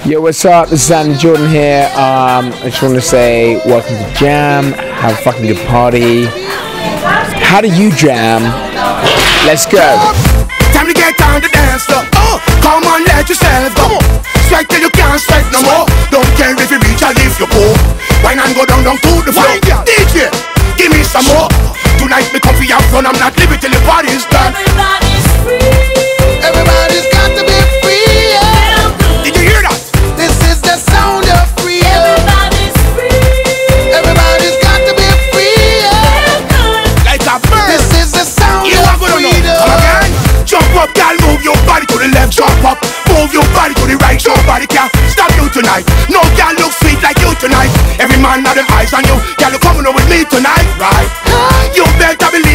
Yo, what's up? This is Andy Jordan here. I just want to say welcome to Jam. Have a fucking good party. How do you jam? Let's go. Time to get on the dance floor. Come on, let yourself go. Sweat till you can't sweat no more. Don't care if you reach or if you go. Wine and go down to the floor. DJ, give me some more. Tonight me come for your fun. I'm not leaving till the party's done. Everybody's free. Everybody's got to be free. Yeah. Did you hear that? This is the sound of freedom. Everybody's free. Everybody's got to be free. Yeah. Like a bird. This is the sound of freedom. Come again. Jump up, girl, move your body to the left. Jump up, move your body to the right. Nobody can stop you tonight. No girl look sweet like you tonight. Every man have them eyes on you. Girl, you coming up with me tonight, right? You better believe